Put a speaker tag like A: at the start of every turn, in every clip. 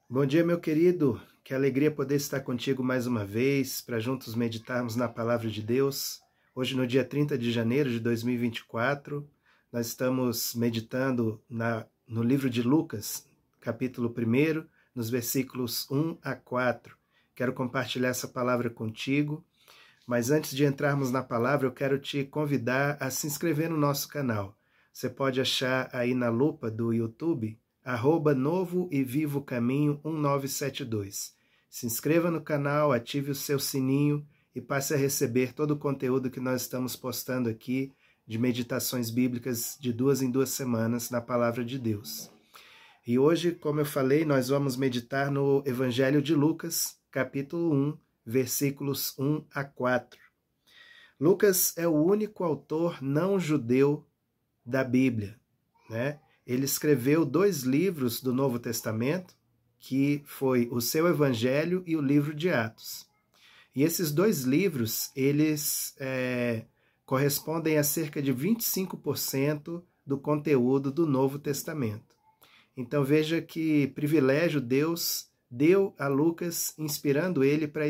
A: Bom dia, meu querido. Que alegria poder estar contigo mais uma vez, para juntos meditarmos na Palavra de Deus. Hoje, no dia 30 de janeiro de 2024, nós estamos meditando no livro de Lucas, capítulo 1, nos versículos 1 a 4. Quero compartilhar essa palavra contigo, mas antes de entrarmos na palavra, eu quero te convidar a se inscrever no nosso canal. Você pode achar aí na lupa do YouTube, @Novo e Vivo Caminho 1972. Se inscreva no canal, ative o seu sininho e passe a receber todo o conteúdo que nós estamos postando aqui de meditações bíblicas de 2 em 2 semanas na Palavra de Deus. E hoje, como eu falei, nós vamos meditar no Evangelho de Lucas, capítulo 1, versículos 1 a 4. Lucas é o único autor não judeu da Bíblia, né? Ele escreveu 2 livros do Novo Testamento, que foi o seu Evangelho e o livro de Atos. E esses 2 livros, eles correspondem a cerca de 25% do conteúdo do Novo Testamento. Então veja que privilégio Deus deu a Lucas, inspirando ele para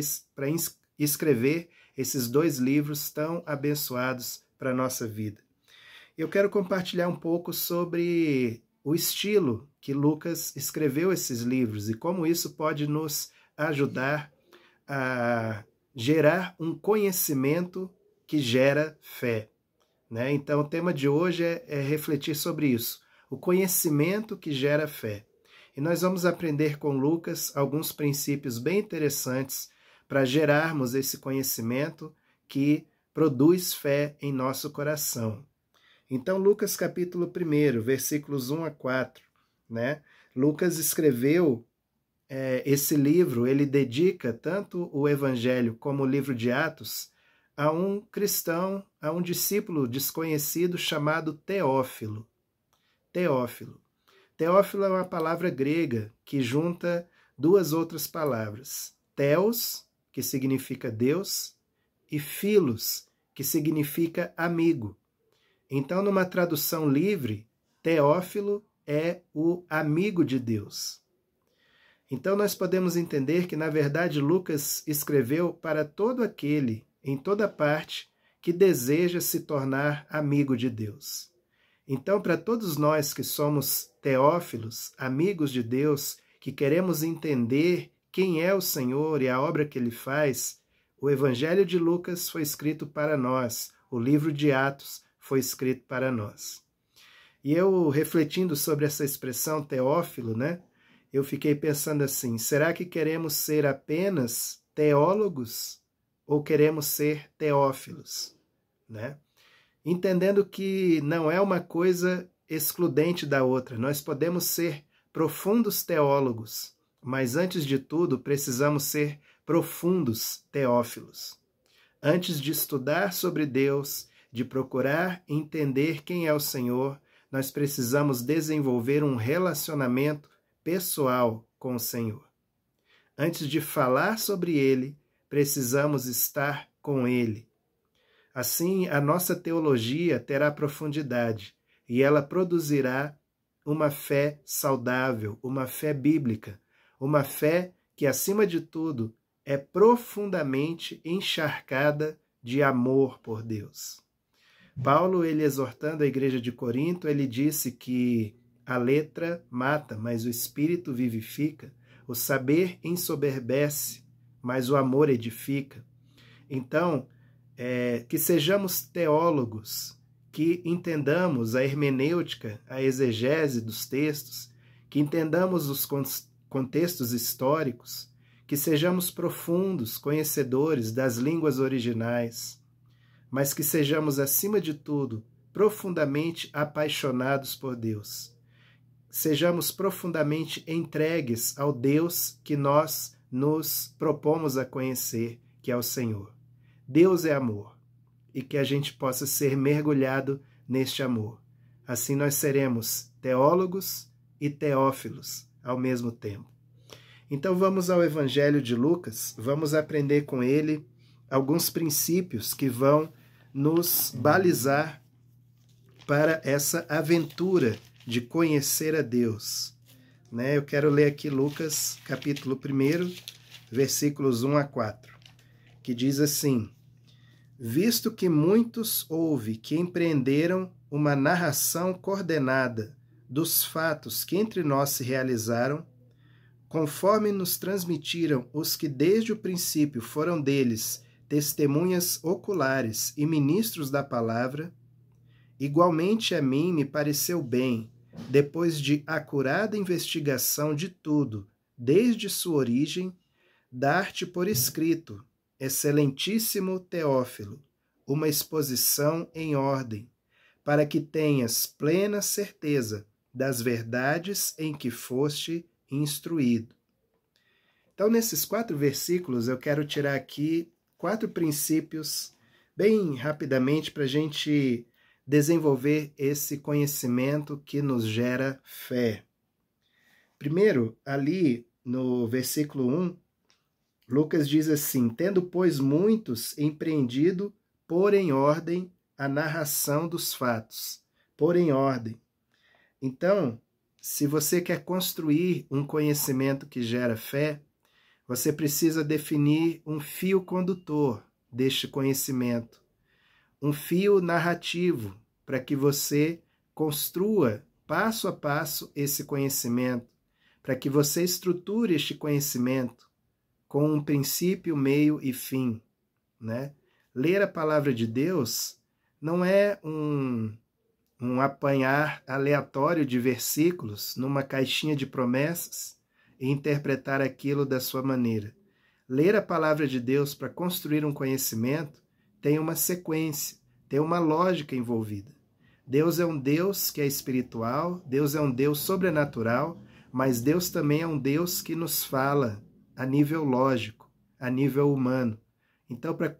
A: escrever esses 2 livros tão abençoados para a nossa vida. Eu quero compartilhar um pouco sobre o estilo que Lucas escreveu esses livros e como isso pode nos ajudar a gerar um conhecimento que gera fé, né? Então, o tema de hoje é refletir sobre isso, o conhecimento que gera fé. E nós vamos aprender com Lucas alguns princípios bem interessantes para gerarmos esse conhecimento que produz fé em nosso coração. Então, Lucas capítulo 1, versículos 1 a 4, né? Lucas escreveu esse livro, ele dedica tanto o Evangelho como o livro de Atos a um cristão, a um discípulo desconhecido chamado Teófilo. Teófilo. Teófilo é uma palavra grega que junta 2 outras palavras. Theos, que significa Deus, e Philos, que significa amigo. Então, numa tradução livre, Teófilo é o amigo de Deus. Então, nós podemos entender que, na verdade, Lucas escreveu para todo aquele, em toda parte, que deseja se tornar amigo de Deus. Então, para todos nós que somos teófilos, amigos de Deus, que queremos entender quem é o Senhor e a obra que Ele faz, o Evangelho de Lucas foi escrito para nós, o livro de Atos foi escrito para nós. E eu, refletindo sobre essa expressão teófilo, né, eu fiquei pensando assim, será que queremos ser apenas teólogos ou queremos ser teófilos, né? Entendendo que não é uma coisa excludente da outra, nós podemos ser profundos teólogos, mas antes de tudo precisamos ser profundos teófilos. Antes de estudar sobre Deus, de procurar entender quem é o Senhor, nós precisamos desenvolver um relacionamento pessoal com o Senhor. Antes de falar sobre Ele, precisamos estar com Ele. Assim, a nossa teologia terá profundidade e ela produzirá uma fé saudável, uma fé bíblica, uma fé que, acima de tudo, é profundamente encharcada de amor por Deus. Paulo, ele exortando a igreja de Corinto, ele disse que a letra mata, mas o espírito vivifica, o saber ensoberbece, mas o amor edifica. Então, que sejamos teólogos, que entendamos a hermenêutica, a exegese dos textos, que entendamos os contextos históricos, que sejamos profundos conhecedores das línguas originais, mas que sejamos, acima de tudo, profundamente apaixonados por Deus. Sejamos profundamente entregues ao Deus que nós nos propomos a conhecer, que é o Senhor. Deus é amor, e que a gente possa ser mergulhado neste amor. Assim nós seremos teólogos e teófilos ao mesmo tempo. Então vamos ao Evangelho de Lucas, vamos aprender com ele alguns princípios que vão nos balizar para essa aventura de conhecer a Deus. né? Eu quero ler aqui Lucas, capítulo 1, versículos 1 a 4, que diz assim: visto que muitos houve que empreenderam uma narração coordenada dos fatos que entre nós se realizaram, conforme nos transmitiram os que desde o princípio foram deles testemunhas oculares e ministros da palavra, igualmente a mim me pareceu bem, depois de acurada investigação de tudo, desde sua origem, dar-te por escrito, excelentíssimo Teófilo, uma exposição em ordem, para que tenhas plena certeza das verdades em que foste instruído. Então, nesses 4 versículos, eu quero tirar aqui 4 princípios, bem rapidamente, para a gente desenvolver esse conhecimento que nos gera fé. Primeiro, ali no versículo 1, Lucas diz assim: tendo, pois, muitos empreendido pôr em ordem a narração dos fatos. Pôr em ordem. Então, se você quer construir um conhecimento que gera fé, você precisa definir um fio condutor deste conhecimento, um fio narrativo, para que você construa passo a passo esse conhecimento, para que você estruture este conhecimento com um princípio, meio e fim, né? Ler a palavra de Deus não é um apanhar aleatório de versículos numa caixinha de promessas e interpretar aquilo da sua maneira. Ler a palavra de Deus para construir um conhecimento tem uma sequência, tem uma lógica envolvida. Deus é um Deus que é espiritual, Deus é um Deus sobrenatural, mas Deus também é um Deus que nos fala a nível lógico, a nível humano. Então, para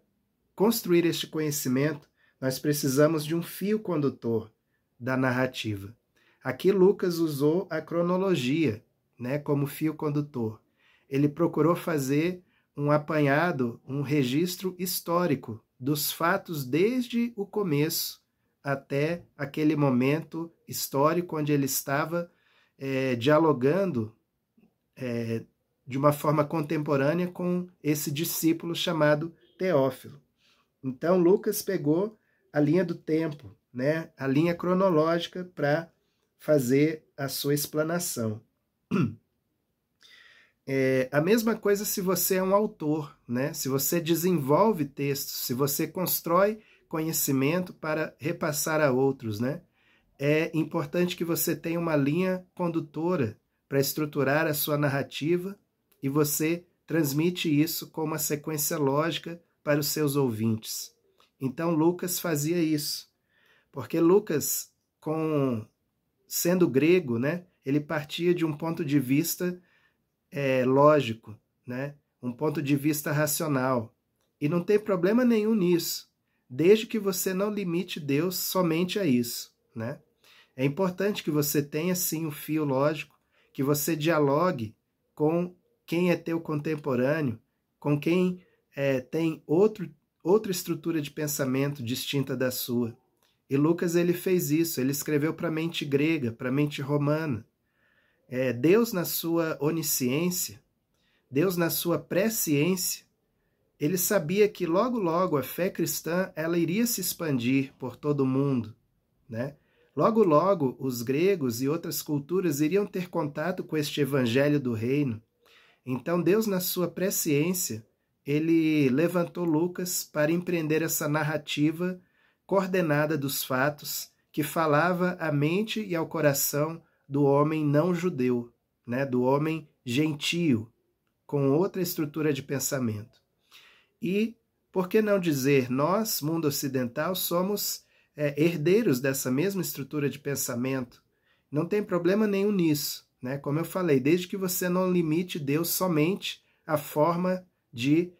A: construir este conhecimento, nós precisamos de um fio condutor da narrativa. Aqui Lucas usou a cronologia, né, como fio condutor. Ele procurou fazer um apanhado, um registro histórico dos fatos desde o começo até aquele momento histórico onde ele estava dialogando de uma forma contemporânea com esse discípulo chamado Teófilo. Então, Lucas pegou a linha do tempo, né, a linha cronológica para fazer a sua explanação. A mesma coisa se você é um autor, né? Se você desenvolve textos, se você constrói conhecimento para repassar a outros, né? É importante que você tenha uma linha condutora para estruturar a sua narrativa e você transmite isso com uma sequência lógica para os seus ouvintes. Então Lucas fazia isso, porque Lucas, sendo grego, né, ele partia de um ponto de vista lógico, né, um ponto de vista racional. E não tem problema nenhum nisso, desde que você não limite Deus somente a isso, né? É importante que você tenha, sim, um fio lógico, que você dialogue com quem é teu contemporâneo, com quem tem outra estrutura de pensamento distinta da sua. E Lucas, ele fez isso, ele escreveu para a mente grega, para a mente romana. Deus, na sua onisciência, Deus, na sua presciência, ele sabia que logo, logo a fé cristã ela iria se expandir por todo o mundo, né? Logo, logo os gregos e outras culturas iriam ter contato com este evangelho do reino. Então Deus, na sua presciência, ele levantou Lucas para empreender essa narrativa coordenada dos fatos que falava à mente e ao coração do homem não judeu, né? Do homem gentio, com outra estrutura de pensamento. E, por que não dizer, nós, mundo ocidental, somos herdeiros dessa mesma estrutura de pensamento. Não tem problema nenhum nisso, né? Como eu falei, desde que você não limite Deus somente à forma de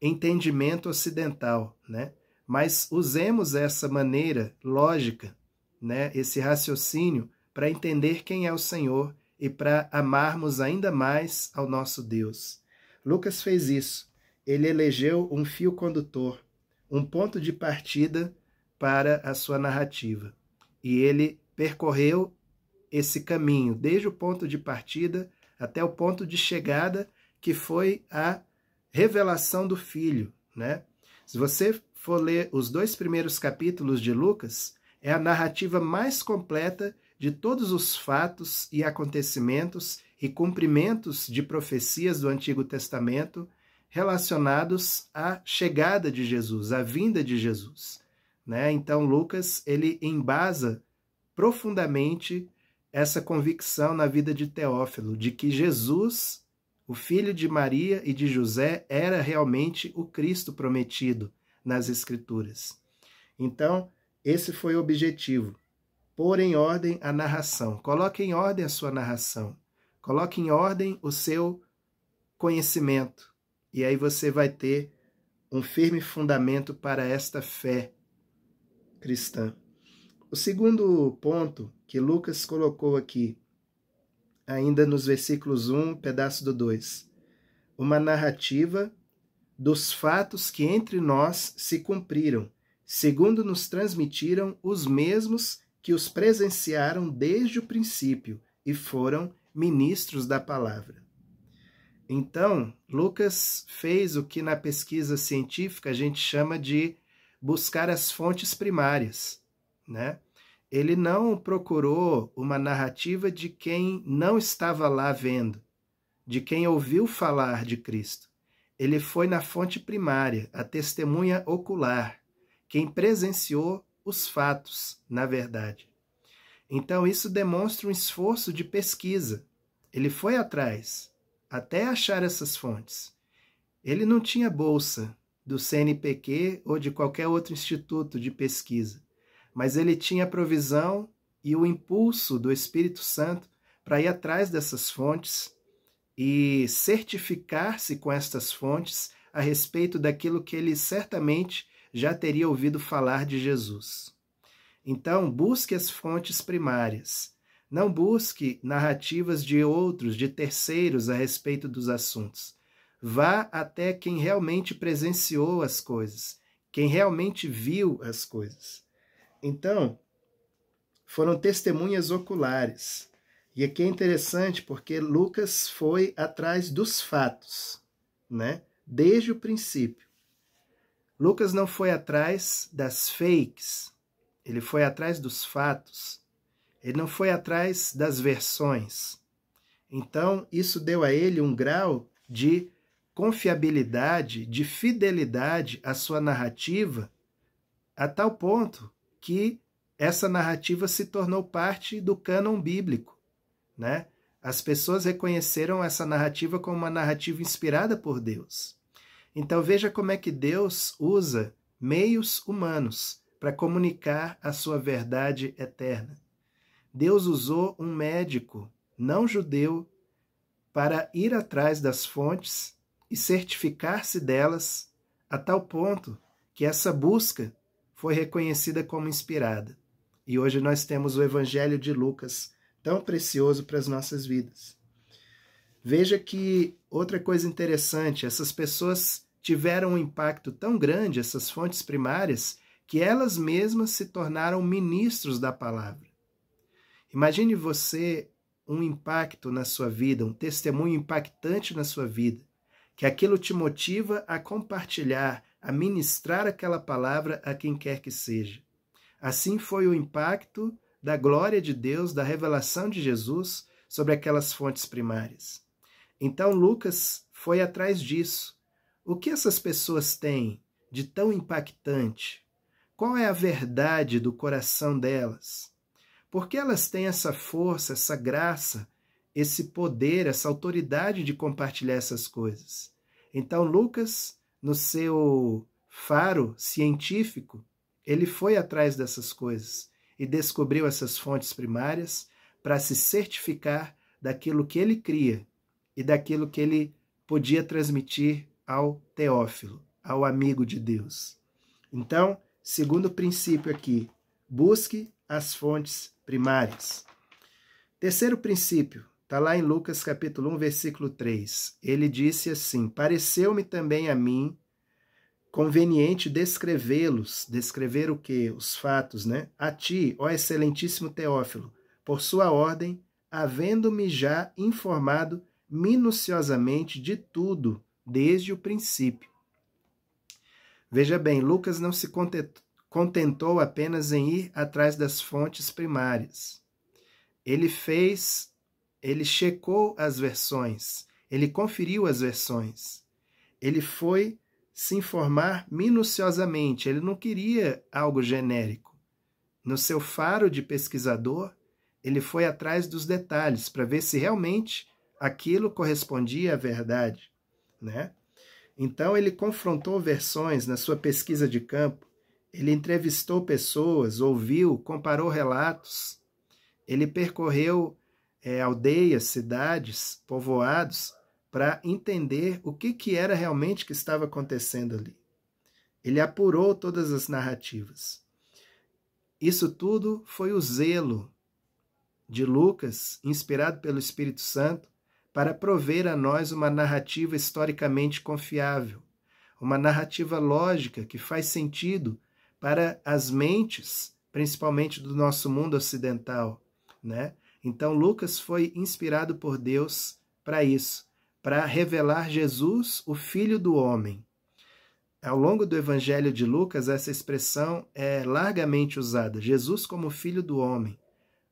A: entendimento ocidental, né? Mas usemos essa maneira lógica, né? Esse raciocínio para entender quem é o Senhor e para amarmos ainda mais ao nosso Deus. Lucas fez isso. Ele elegeu um fio condutor, um ponto de partida para a sua narrativa. E ele percorreu esse caminho, desde o ponto de partida até o ponto de chegada, que foi a revelação do Filho, né? Se você for ler os 2 primeiros capítulos de Lucas, é a narrativa mais completa de todos os fatos e acontecimentos e cumprimentos de profecias do Antigo Testamento relacionados à chegada de Jesus, à vinda de Jesus, né? Então, Lucas, ele embasa profundamente essa convicção na vida de Teófilo, de que Jesus, o filho de Maria e de José, era realmente o Cristo prometido nas Escrituras. Então, esse foi o objetivo, pôr em ordem a narração. Coloque em ordem a sua narração. Coloque em ordem o seu conhecimento. E aí você vai ter um firme fundamento para esta fé cristã. O segundo ponto que Lucas colocou aqui, ainda nos versículos 1, pedaço do 2, uma narrativa dos fatos que entre nós se cumpriram, segundo nos transmitiram os mesmos que os presenciaram desde o princípio e foram ministros da palavra. Então, Lucas fez o que na pesquisa científica a gente chama de buscar as fontes primárias, né? Ele não procurou uma narrativa de quem não estava lá vendo, de quem ouviu falar de Cristo. Ele foi na fonte primária, a testemunha ocular, quem presenciou os fatos, na verdade. Então, isso demonstra um esforço de pesquisa. Ele foi atrás, até achar essas fontes. Ele não tinha bolsa do CNPq ou de qualquer outro instituto de pesquisa, mas ele tinha a provisão e o impulso do Espírito Santo para ir atrás dessas fontes e certificar-se com estas fontes a respeito daquilo que ele certamente já teria ouvido falar de Jesus. Então, busque as fontes primárias. Não busque narrativas de outros, de terceiros a respeito dos assuntos. Vá até quem realmente presenciou as coisas, quem realmente viu as coisas. Então, foram testemunhas oculares. E aqui é interessante porque Lucas foi atrás dos fatos, né? Desde o princípio. Lucas não foi atrás das fakes, ele foi atrás dos fatos. Ele não foi atrás das versões. Então, isso deu a ele um grau de confiabilidade, de fidelidade à sua narrativa, a tal ponto que essa narrativa se tornou parte do cânon bíblico, né? As pessoas reconheceram essa narrativa como uma narrativa inspirada por Deus. Então veja como é que Deus usa meios humanos para comunicar a sua verdade eterna. Deus usou um médico não judeu para ir atrás das fontes e certificar-se delas a tal ponto que essa busca foi reconhecida como inspirada. E hoje nós temos o Evangelho de Lucas, tão precioso para as nossas vidas. Veja que outra coisa interessante, essas pessoas tiveram um impacto tão grande, essas fontes primárias, que elas mesmas se tornaram ministros da palavra. Imagine você um impacto na sua vida, um testemunho impactante na sua vida, que aquilo te motiva a compartilhar, a ministrar aquela palavra a quem quer que seja. Assim foi o impacto da glória de Deus, da revelação de Jesus sobre aquelas fontes primárias. Então Lucas foi atrás disso. O que essas pessoas têm de tão impactante? Qual é a verdade do coração delas? Por que elas têm essa força, essa graça, esse poder, essa autoridade de compartilhar essas coisas? Então Lucas, no seu faro científico, ele foi atrás dessas coisas e descobriu essas fontes primárias para se certificar daquilo que ele cria e daquilo que ele podia transmitir ao Teófilo, ao amigo de Deus. Então, segundo princípio aqui, busque as fontes primárias. Terceiro princípio, está lá em Lucas capítulo 1, versículo 3. Ele disse assim: pareceu-me também a mim conveniente descrevê-los, descrever o quê? Os fatos, né? A ti, ó excelentíssimo Teófilo, por sua ordem, havendo-me já informado minuciosamente de tudo, desde o princípio. Veja bem, Lucas não se contentou apenas em ir atrás das fontes primárias. Ele checou as versões, ele conferiu as versões. Ele foi se informar minuciosamente, ele não queria algo genérico. No seu faro de pesquisador, ele foi atrás dos detalhes para ver se realmente aquilo correspondia à verdade, né? Então ele confrontou versões na sua pesquisa de campo, ele entrevistou pessoas, ouviu, comparou relatos, ele percorreu aldeias, cidades, povoados, para entender o que era realmente que estava acontecendo ali. Ele apurou todas as narrativas. Isso tudo foi o zelo de Lucas, inspirado pelo Espírito Santo, para prover a nós uma narrativa historicamente confiável, uma narrativa lógica que faz sentido para as mentes, principalmente do nosso mundo ocidental, né? Então Lucas foi inspirado por Deus para isso, para revelar Jesus, o Filho do Homem. Ao longo do Evangelho de Lucas, essa expressão é largamente usada, Jesus como Filho do Homem.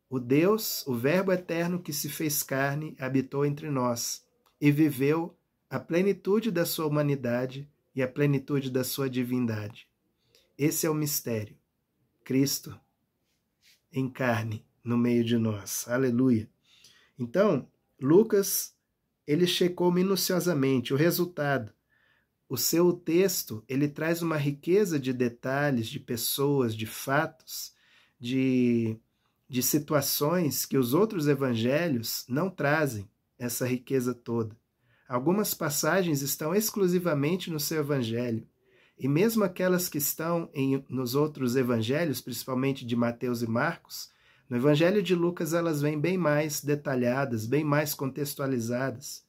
A: O Deus, o Verbo eterno que se fez carne, habitou entre nós e viveu a plenitude da sua humanidade e a plenitude da sua divindade. Esse é o mistério. Cristo em carne no meio de nós. Aleluia. Então, Lucas, ele checou minuciosamente o resultado. O seu texto, ele traz uma riqueza de detalhes, de pessoas, de fatos, de situações que os outros evangelhos não trazem essa riqueza toda. Algumas passagens estão exclusivamente no seu evangelho, e mesmo aquelas que estão nos outros evangelhos, principalmente de Mateus e Marcos, no evangelho de Lucas elas vêm bem mais detalhadas, bem mais contextualizadas,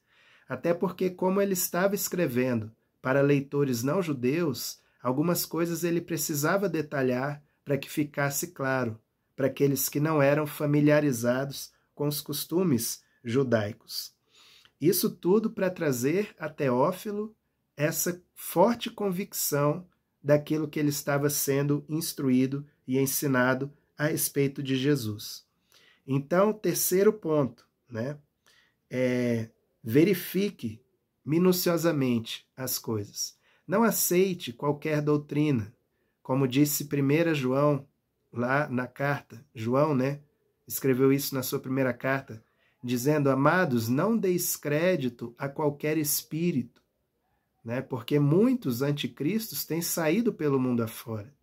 A: até porque, como ele estava escrevendo para leitores não judeus, algumas coisas ele precisava detalhar para que ficasse claro para aqueles que não eram familiarizados com os costumes judaicos. Isso tudo para trazer a Teófilo essa forte convicção daquilo que ele estava sendo instruído e ensinado a respeito de Jesus. Então, terceiro ponto, né? Verifique minuciosamente as coisas. Não aceite qualquer doutrina. Como disse 1 João, lá na carta, João, né, escreveu isso na sua primeira carta, dizendo: amados, não deis crédito a qualquer espírito, né, porque muitos anticristos têm saído pelo mundo afora.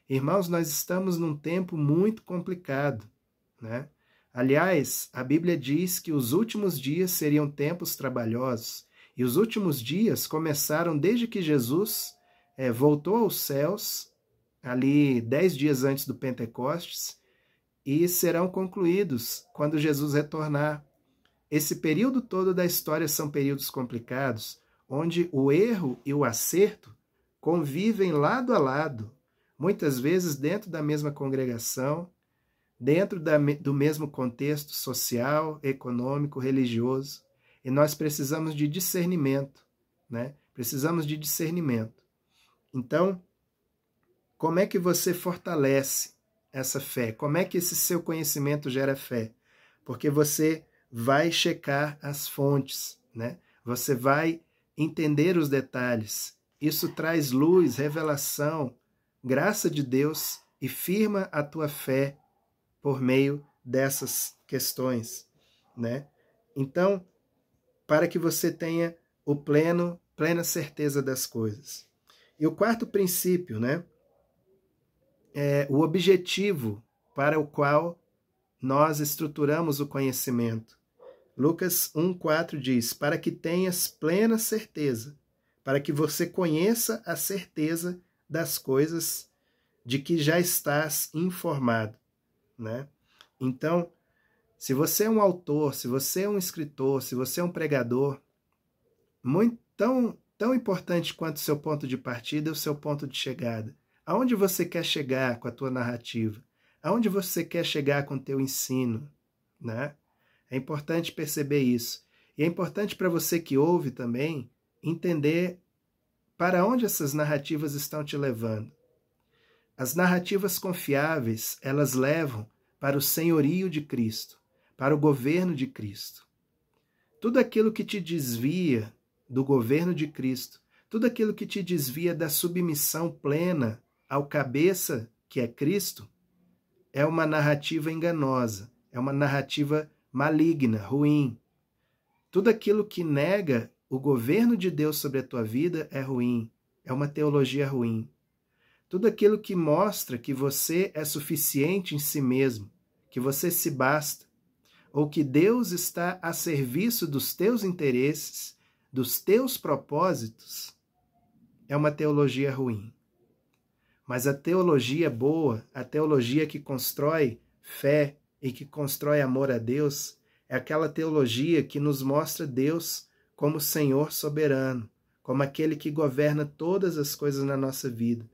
A: Irmãos, nós estamos num tempo muito complicado, né? Aliás, a Bíblia diz que os últimos dias seriam tempos trabalhosos, e os últimos dias começaram desde que Jesus voltou aos céus, ali 10 dias antes do Pentecostes, e serão concluídos quando Jesus retornar. Esse período todo da história são períodos complicados, onde o erro e o acerto convivem lado a lado, muitas vezes dentro da mesma congregação, dentro do mesmo contexto social, econômico, religioso, e nós precisamos de discernimento, né? Precisamos de discernimento. Então, como é que você fortalece essa fé? Como é que esse seu conhecimento gera fé? Porque você vai checar as fontes, né? Você vai entender os detalhes. Isso traz luz, revelação, graça de Deus e firma a tua fé por meio dessas questões, né? Então, para que você tenha plena certeza das coisas. E o quarto princípio, né? O objetivo para o qual nós estruturamos o conhecimento. Lucas 1,4 diz: para que tenhas plena certeza, para que você conheça a certeza das coisas de que já estás informado, né? Então, se você é um autor, se você é um escritor, se você é um pregador, tão importante quanto o seu ponto de partida é o seu ponto de chegada. Aonde você quer chegar com a tua narrativa? Aonde você quer chegar com o teu ensino, né? É importante perceber isso. E é importante para você que ouve também entender para onde essas narrativas estão te levando. As narrativas confiáveis, elas levam para o senhorio de Cristo, para o governo de Cristo. Tudo aquilo que te desvia do governo de Cristo, tudo aquilo que te desvia da submissão plena ao cabeça, que é Cristo, é uma narrativa enganosa, é uma narrativa maligna, ruim. Tudo aquilo que nega o governo de Deus sobre a tua vida é ruim, é uma teologia ruim. Tudo aquilo que mostra que você é suficiente em si mesmo, que você se basta, ou que Deus está a serviço dos teus interesses, dos teus propósitos, é uma teologia ruim. Mas a teologia boa, a teologia que constrói fé e que constrói amor a Deus, é aquela teologia que nos mostra Deus como Senhor soberano, como aquele que governa todas as coisas na nossa vida,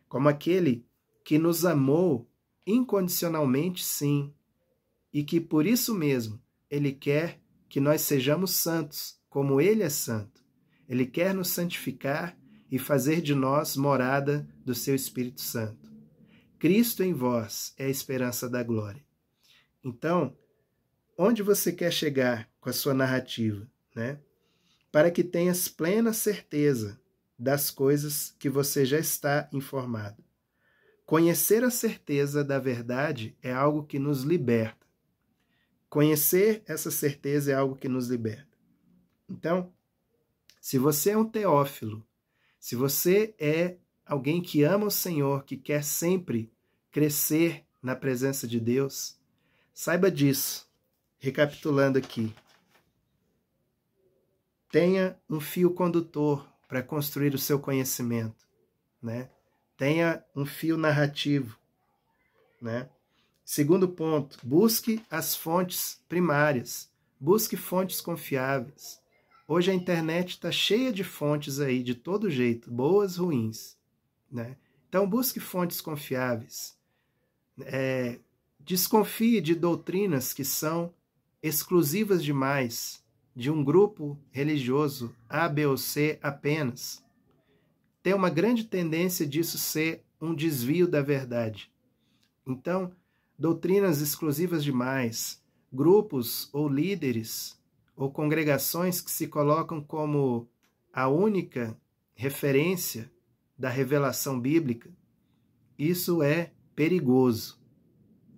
A: como aquele que nos amou incondicionalmente, sim, e que por isso mesmo Ele quer que nós sejamos santos, como Ele é santo. Ele quer nos santificar e fazer de nós morada do seu Espírito Santo. Cristo em vós é a esperança da glória. Então, onde você quer chegar com a sua narrativa, né? Para que tenhas plena certeza das coisas que você já está informado. Conhecer a certeza da verdade é algo que nos liberta. Conhecer essa certeza é algo que nos liberta. Então, se você é um teófilo, se você é alguém que ama o Senhor, que quer sempre crescer na presença de Deus, saiba disso. Recapitulando aqui. Tenha um fio condutor para construir o seu conhecimento, né? Tenha um fio narrativo, né? Segundo ponto, busque as fontes primárias, busque fontes confiáveis. Hoje a internet está cheia de fontes aí, de todo jeito, boas, ruins, né? Então busque fontes confiáveis. Desconfie de doutrinas que são exclusivas demais, de um grupo religioso A, B ou C apenas. Tem uma grande tendência disso ser um desvio da verdade. Então, doutrinas exclusivas demais, grupos ou líderes ou congregações que se colocam como a única referência da revelação bíblica, isso é perigoso.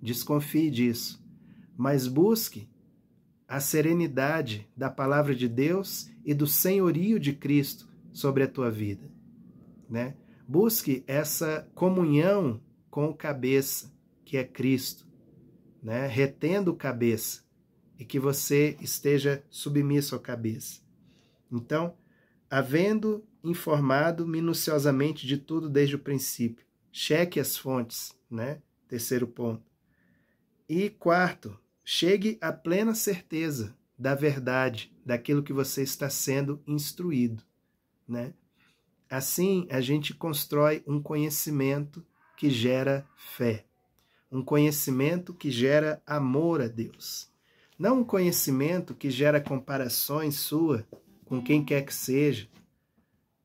A: Desconfie disso, mas busque a serenidade da palavra de Deus e do senhorio de Cristo sobre a tua vida, né? Busque essa comunhão com o cabeça, que é Cristo, né? Retendo o cabeça e que você esteja submisso ao cabeça. Então, havendo informado minuciosamente de tudo desde o princípio, cheque as fontes, né? Terceiro ponto. E quarto, chegue à plena certeza da verdade, daquilo que você está sendo instruído, né? Assim, a gente constrói um conhecimento que gera fé, um conhecimento que gera amor a Deus. Não um conhecimento que gera comparações sua com quem quer que seja,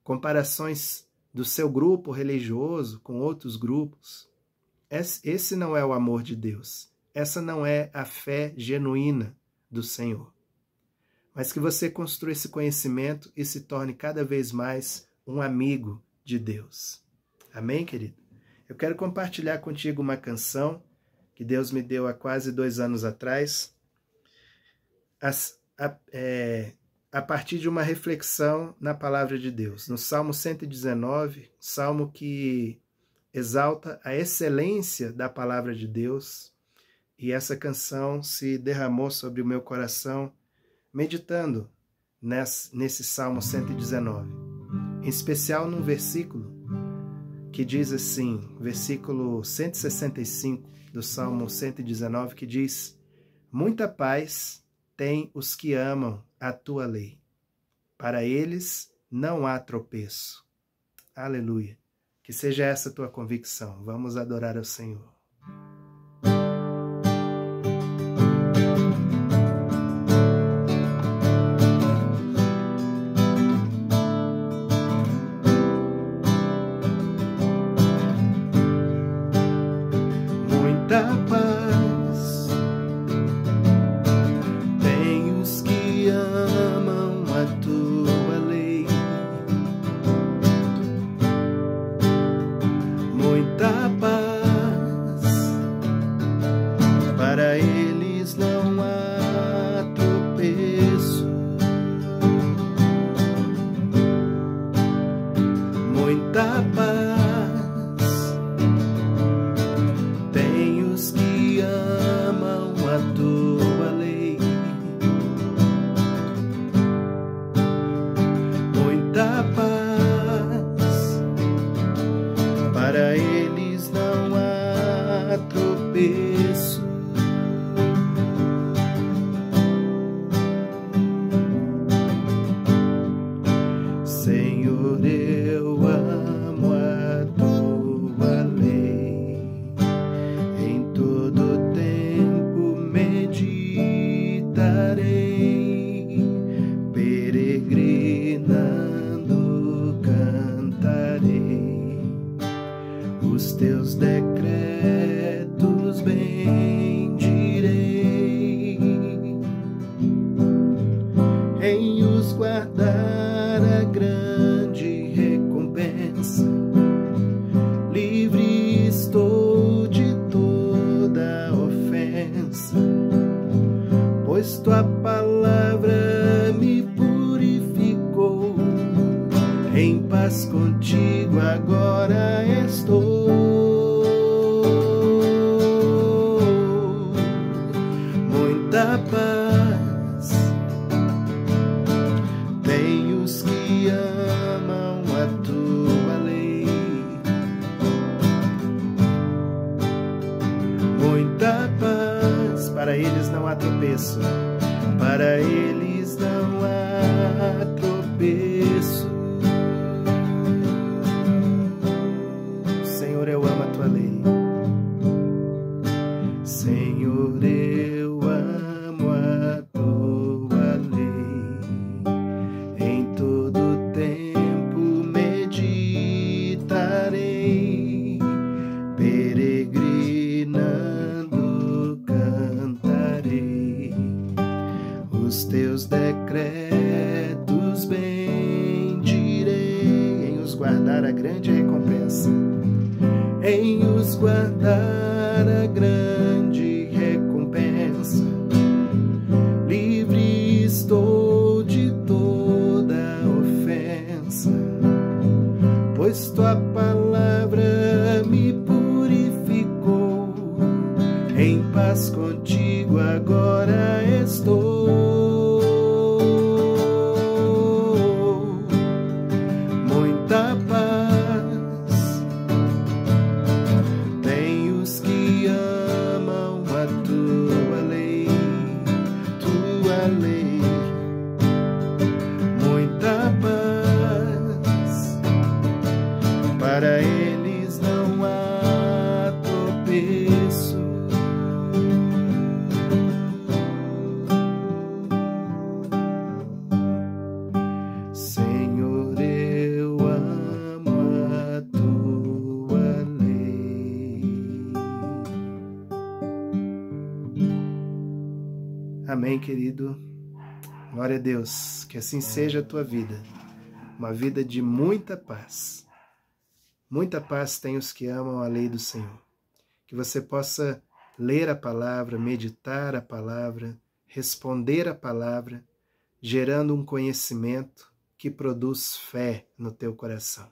A: comparações do seu grupo religioso com outros grupos. Esse não é o amor de Deus. Essa não é a fé genuína do Senhor. Mas que você construa esse conhecimento e se torne cada vez mais um amigo de Deus. Amém, querido? Eu quero compartilhar contigo uma canção que Deus me deu há quase 2 anos atrás, a partir de uma reflexão na palavra de Deus. No Salmo 119, salmo que exalta a excelência da palavra de Deus, e essa canção se derramou sobre o meu coração, meditando nesse Salmo 119. Em especial num versículo que diz assim, versículo 165 do Salmo 119, que diz: muita paz têm os que amam a tua lei. Para eles não há tropeço. Aleluia. Que seja essa a tua convicção. Vamos adorar ao Senhor. guardar a grande recompensa. Livre estou de toda ofensa, pois tua palavra me purificou. Em paz contigo agora estou. Muita paz tem os que amam a tua lei. Muita paz, para eles não há tropeço, para eles não há tropeço. Senhor, eu amo a tua lei. Senhor, eu amo a tua lei. Em todo tempo meditarei, peregrinando cantarei. Os teus decretos bendirei, em os guardar a grande recompensa. Em os guardar a grande recompensa. Livre estou de toda ofensa, pois tua palavra me purificou. Em paz contigo agora estou. Muita paz tem os que amam a tua lei, tua lei. Muita paz, para eles não há tropeço. Senhor, eu amo a tua lei. Amém, querido. Glória a Deus. Que assim seja a tua vida. Uma vida de muita paz. Muita paz tem os que amam a lei do Senhor. Que você possa ler a palavra, meditar a palavra, responder a palavra, gerando um conhecimento que produz fé no teu coração.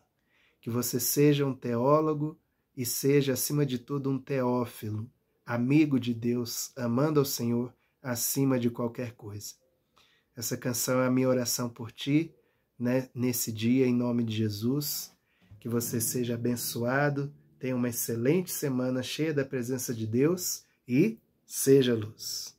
A: Que você seja um teólogo e seja, acima de tudo, um teófilo, amigo de Deus, amando ao Senhor acima de qualquer coisa. Essa canção é a minha oração por ti, né, nesse dia, em nome de Jesus. Que você seja abençoado, tenha uma excelente semana cheia da presença de Deus e seja luz.